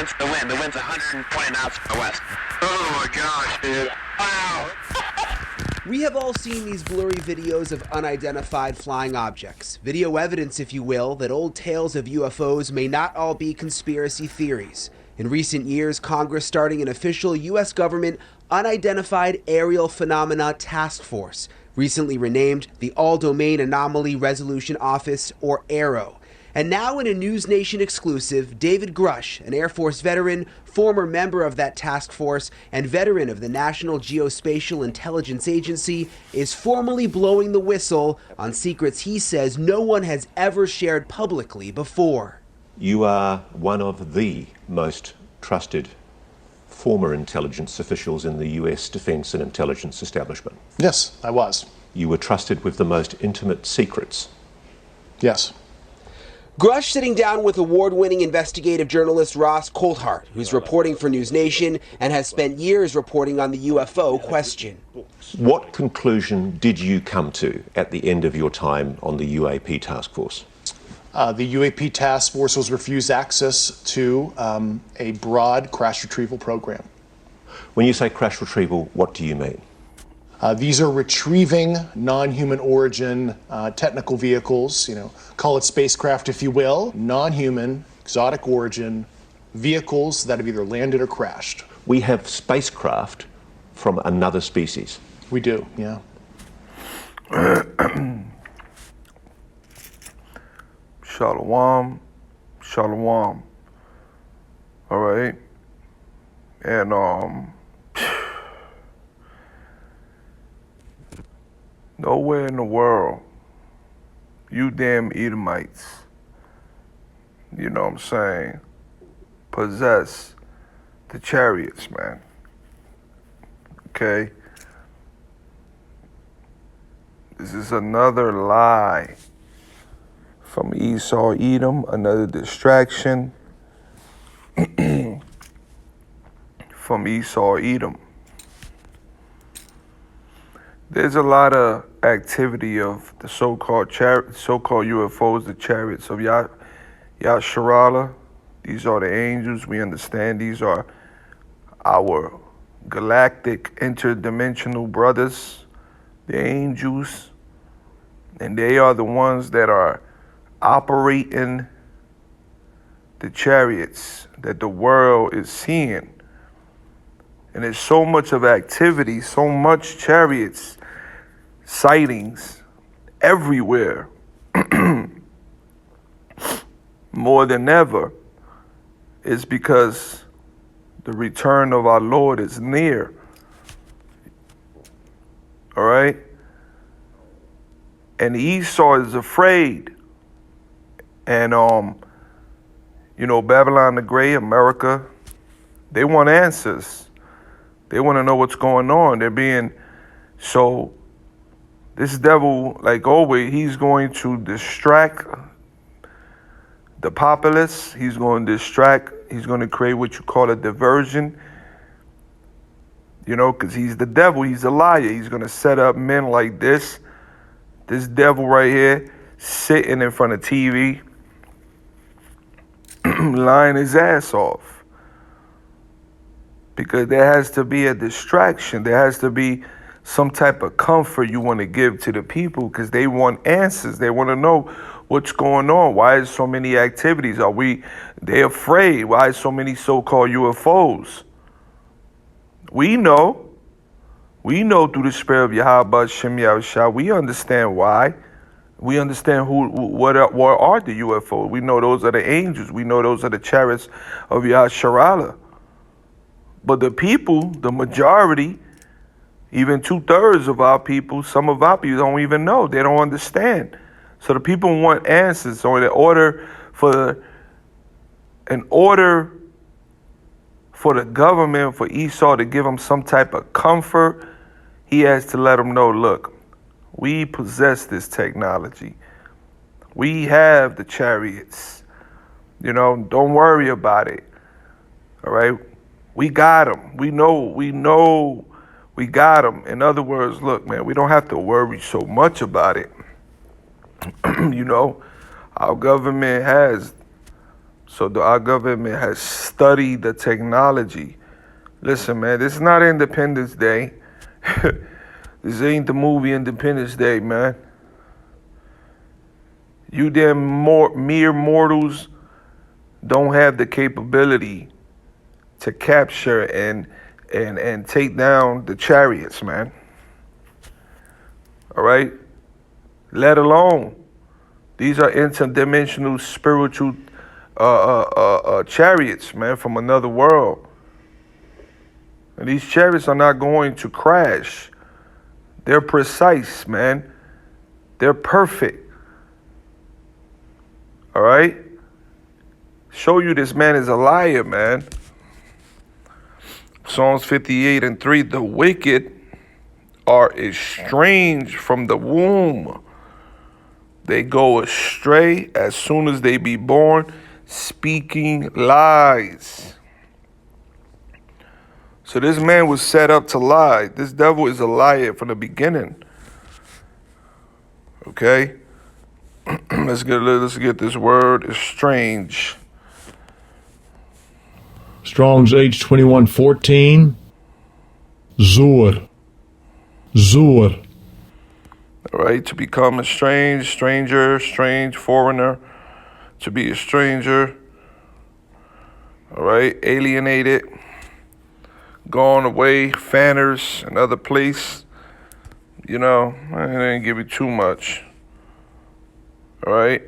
against the wind. The wind's 120 knots from the west. Oh my gosh, dude. Wow. We have all seen these blurry videos of unidentified flying objects. Video evidence, if you will, that old tales of UFOs may not all be conspiracy theories. In recent years, Congress starting an official U.S. government Unidentified Aerial Phenomena Task Force, recently renamed the All-Domain Anomaly Resolution Office, or AARO. And now in a News Nation exclusive, David Grush, an Air Force veteran, former member of that task force, and veteran of the National Geospatial Intelligence Agency, is formally blowing the whistle on secrets he says no one has ever shared publicly before. You are one of the most trusted former intelligence officials in the US defense and intelligence establishment. Yes, I was. You were trusted with the most intimate secrets. Yes. Grush sitting down with award-winning investigative journalist Ross Coulthart, who's reporting for News Nation and has spent years reporting on the UFO question. What conclusion did you come to at the end of your time on the UAP task force? The UAP task force was refused access to a broad crash retrieval program. When you say crash retrieval, what do you mean? These are retrieving non-human origin technical vehicles, call it spacecraft if you will, non-human, exotic origin vehicles that have either landed or crashed. We have spacecraft from another species. We do, yeah. Shalom, shalom. All right, and nowhere in the world, you damn Edomites, you know what I'm saying, possess the chariots, man. Okay? This is another lie from Esau Edom, another distraction from Esau Edom. There's a lot of activity of the so-called UFOs, the chariots of Yasharala. These are the angels. We understand these are our galactic interdimensional brothers, the angels, and they are the ones that are operating the chariots that the world is seeing. And there's so much of activity, so much chariots, sightings everywhere, more than ever, is because the return of our Lord is near. All right? And Esau is afraid. And, Babylon the Great, America, they want answers. They want to know what's going on. This devil, like always, he's going to distract the populace. He's going to create what you call a diversion. Because he's the devil, he's a liar. He's going to set up men like this devil right here, sitting in front of TV, lying his ass off. Because there has to be a distraction. There has to be some type of comfort you want to give to the people because they want answers. They want to know what's going on. Why is so many activities? They afraid? Why is so many so-called UFOs? We know through the spirit of Yahweh Shem Yahushua, we understand why. We understand what are the UFOs. We know those are the angels. We know those are the chariots of Yasharala. But the people, the majority, even 2/3 of our people, some of our people don't even know. They don't understand. So the people want answers. So in order for the government, for Esau to give them some type of comfort, he has to let them know, look, we possess this technology. We have the chariots. Don't worry about it. All right? We got them. We know we got them. In other words, look, man, we don't have to worry so much about it. Our government has So our government has studied the technology. Listen, man, this is not Independence Day. This ain't the movie Independence Day, man. You damn mere mortals don't have the capability to capture and take down the chariots, man. All right? Let alone, these are interdimensional spiritual chariots, man, from another world. And these chariots are not going to crash. They're precise, man. They're perfect. All right? Show you this man is a liar, man. Psalms 58:3, the wicked are estranged from the womb. They go astray as soon as they be born, speaking lies. So this man was set up to lie. This devil is a liar from the beginning. Okay? Let's get this word, estranged. Strong's H2114. Zur. All right, to become estranged, stranger, strange, foreigner, to be a stranger. All right, alienated, gone away, fanners, another place. You know, I didn't give you too much. All right,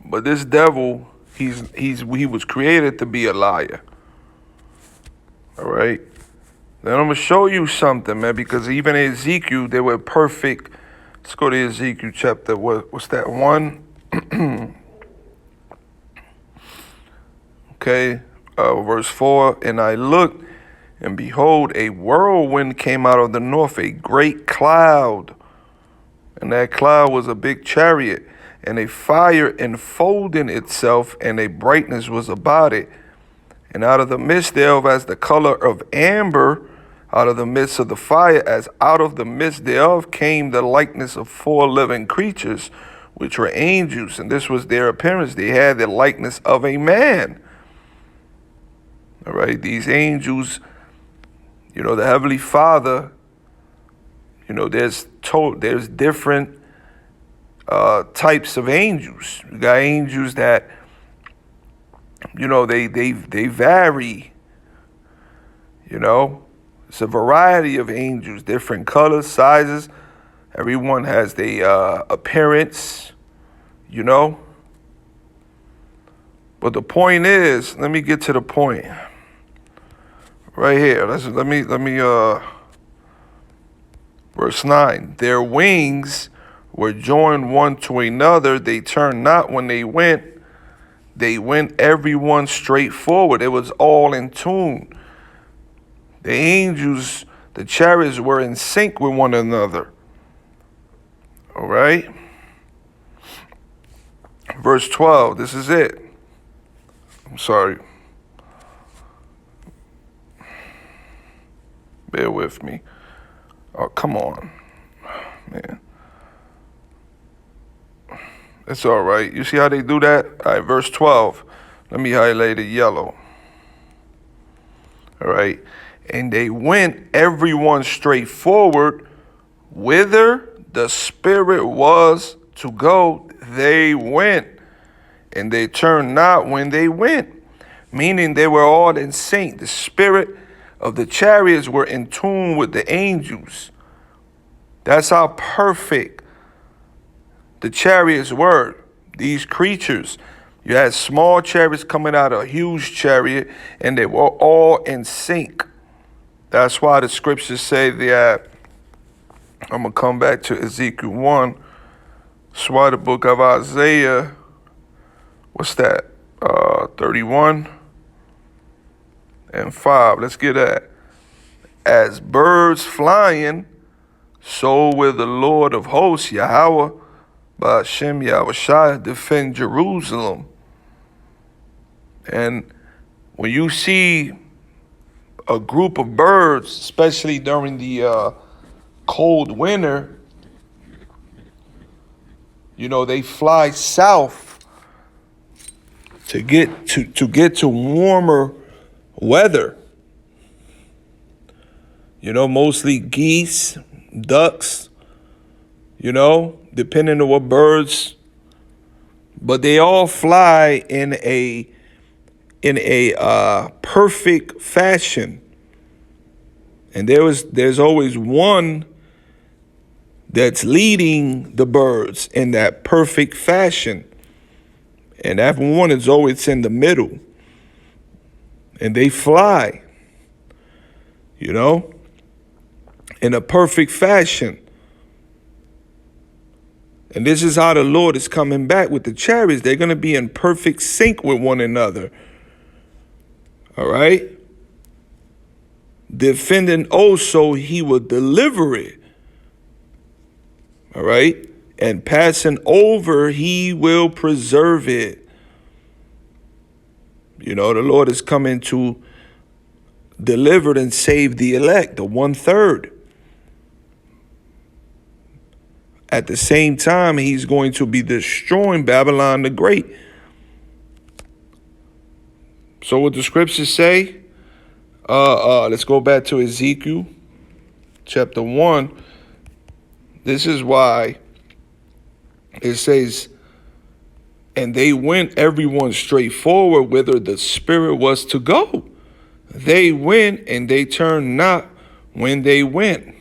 but this devil, he was created to be a liar. All right. Then I'm going to show you something, man, because even in Ezekiel, they were perfect. Let's go to Ezekiel chapter, what's that, 1? Okay, verse 4. And I looked, and behold, a whirlwind came out of the north, a great cloud. And that cloud was a big chariot, and a fire enfolding itself, and a brightness was about it. And out of the midst thereof, as the color of amber, out of the midst of the fire, as out of the midst thereof, came the likeness of 4 living creatures, which were angels. And this was their appearance. They had the likeness of a man. All right, these angels, you know, the Heavenly Father, you know, there's different types of angels. You got angels that, you know, they vary. You know, it's a variety of angels, different colors, sizes. Everyone has their appearance, you know. But the point is, let me get to the point. Right here. Let me verse 9. Their wings were joined one to another. They turned not when they went. They went everyone straight forward. It was all in tune. The angels, the chariots were in sync with one another. All right? Verse 12, this is it. I'm sorry. Bear with me. Oh, come on. Man. It's all right. You see how they do that? All right, verse 12. Let me highlight it yellow. All right. And they went everyone straight forward, whither the Spirit was to go, they went. And they turned not when they went. Meaning they were all in sync. The spirit of the chariots were in tune with the angels. That's how perfect the chariots were. These creatures. You had small chariots coming out of a huge chariot, and they were all in sync. That's why the scriptures say that, I'm going to come back to Ezekiel 1. That's why the book of Isaiah, what's that? 31 and 5. Let's get that. As birds flying, so will the Lord of hosts, Yahweh, by Hashem Yahushua, defend Jerusalem. And when you see a group of birds, especially during the cold winter, you know, they fly south to get to warmer weather. You know, mostly geese, ducks, you know, depending on what birds, but they all fly in a perfect fashion. And there's always one that's leading the birds in that perfect fashion. And that one is always in the middle. And they fly, you know, in a perfect fashion. And this is how the Lord is coming back with the chariots. They're going to be in perfect sync with one another. All right? Defending also, he will deliver it. All right? And passing over, he will preserve it. You know, the Lord is coming to deliver and save the elect, the 1/3. At the same time, he's going to be destroying Babylon the Great. So what the scriptures say, let's go back to Ezekiel chapter 1. This is why it says, and they went everyone straight forward whither the Spirit was to go. They went and they turned not when they went.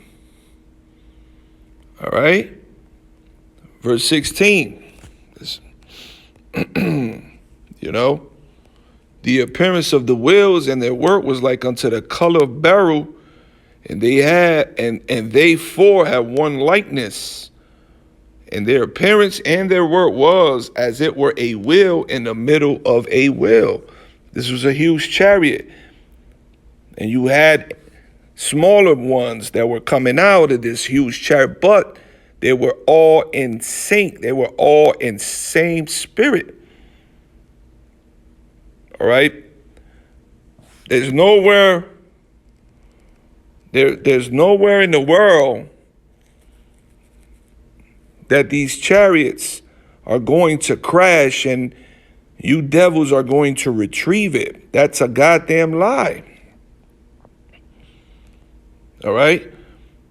All right. Verse 16. You know, the appearance of the wheels and their work was like unto the color of beryl, and they four had one likeness. And their appearance and their work was as it were a wheel in the middle of a wheel. This was a huge chariot. And you had smaller ones that were coming out of this huge chariot, but they were all in sync. They were all in same spirit. All right? There's nowhere in the world that these chariots are going to crash and you devils are going to retrieve it. That's a goddamn lie. All right?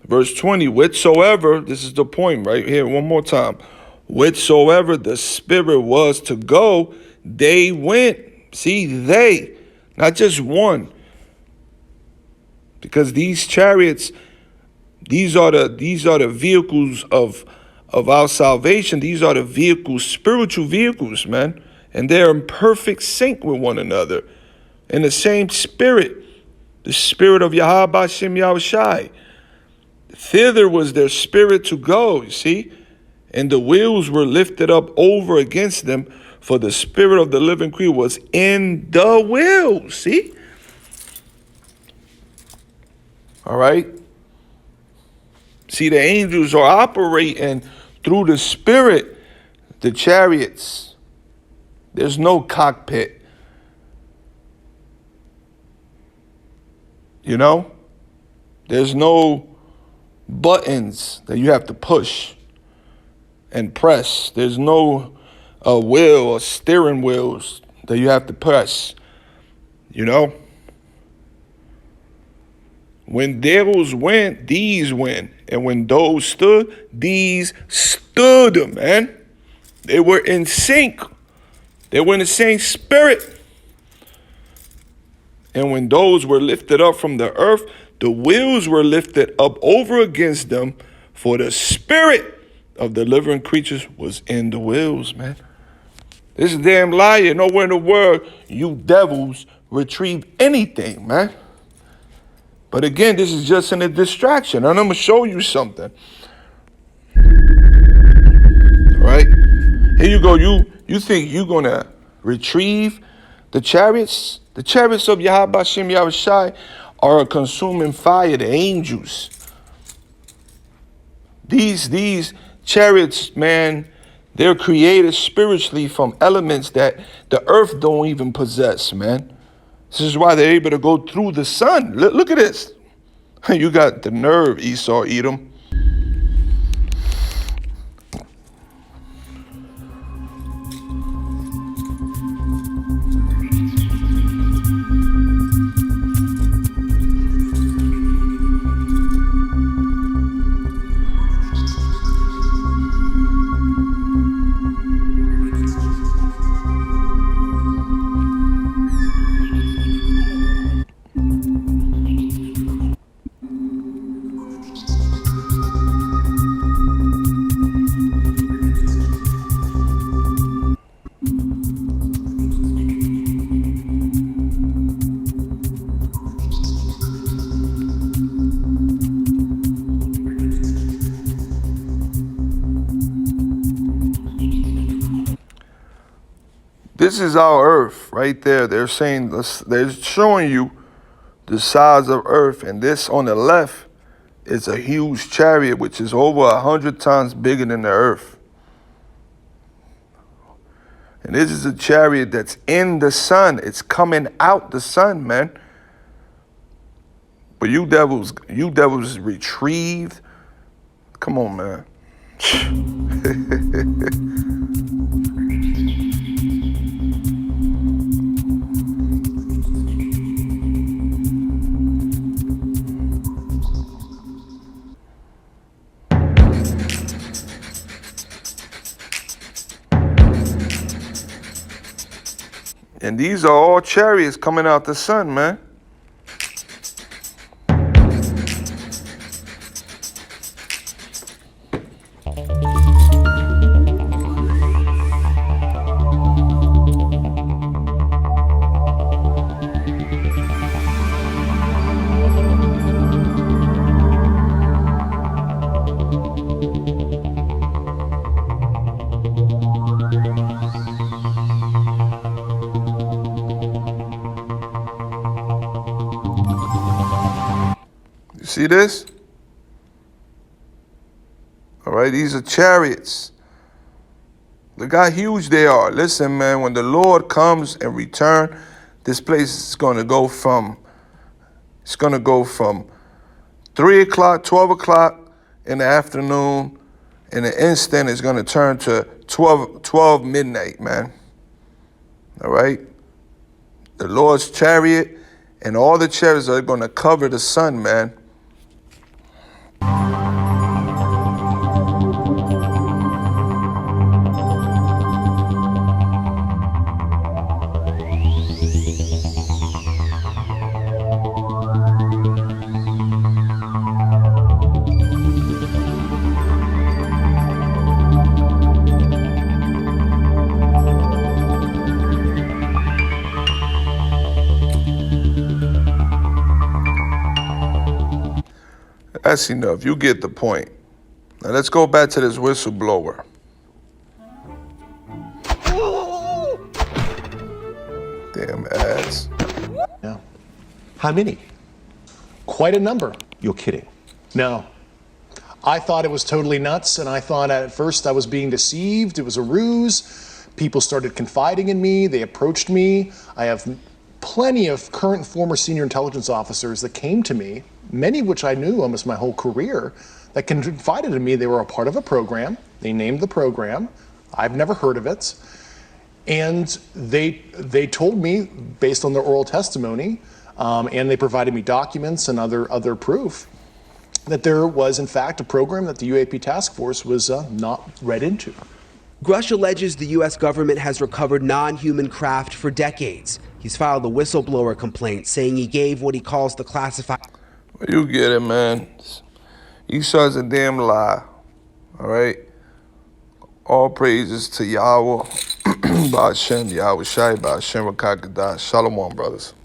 Verse 20, whithersoever, this is the point right here, one more time. Whithersoever the Spirit was to go, they went. See, they, not just one. Because these chariots, these are the vehicles of our salvation. These are the vehicles, spiritual vehicles, man. And they're in perfect sync with one another. In the same spirit. The spirit of Yahweh Bashem Yahushai. Thither was their spirit to go, you see. And the wheels were lifted up over against them, for the spirit of the living creature was in the wheels, see. All right. See, the angels are operating through the spirit, the chariots. There's no cockpit. You know? There's no buttons that you have to push and press. There's no wheel or steering wheels that you have to press. You know? When those went, these went. And when those stood, these stood, man. They were in sync. They were in the same spirit. And when those were lifted up from the earth, the wheels were lifted up over against them, for the spirit of the living creatures was in the wheels, man. This is damn liar. Nowhere in the world you devils retrieve anything, man. But again, this is just in a distraction. And I'm going to show you something. All right? Here you go. You think you're going to retrieve the chariots? The chariots of Yahweh Bashem Yahushai are a consuming fire, the angels. These chariots, man, they're created spiritually from elements that the earth don't even possess, man. This is why they're able to go through the sun. Look at this. You got the nerve, Esau, Edom. This is our Earth right there. They're saying this, they're showing you the size of Earth, and this on the left is a huge chariot, which is over 100 times bigger than the Earth. And this is a chariot that's in the sun. It's coming out the sun, man. But you devils retrieved. Come on, man. And these are all chariots coming out the sun, man. See this? All right, these are chariots. Look how huge they are. Listen, man, when the Lord comes and return, this place is going to go from, 3 o'clock, 12 o'clock in the afternoon. In an instant, it's going to turn to 12 midnight, man. All right? The Lord's chariot and all the chariots are going to cover the sun, man. That's enough. You get the point. Now let's go back to this whistleblower. Damn ads. Yeah. How many? Quite a number. You're kidding. No. I thought it was totally nuts, and I thought at first I was being deceived. It was a ruse. People started confiding in me. They approached me. I have plenty of current and former senior intelligence officers that came to me, many of which I knew almost my whole career, that confided in me they were a part of a program. They named the program. I've never heard of it. And they told me, based on their oral testimony, and they provided me documents and other proof, that there was, in fact, a program that the UAP task force was not read into. Grush alleges the U.S. government has recovered non-human craft for decades. He's filed a whistleblower complaint saying he gave what he calls the classified... Well, you get it, man. Esau's a damn lie, all right? All praises to Yahweh, Ba'ashem, Yahweh Shai, Ba'ashem, Rakakadah. Shalom, brothers.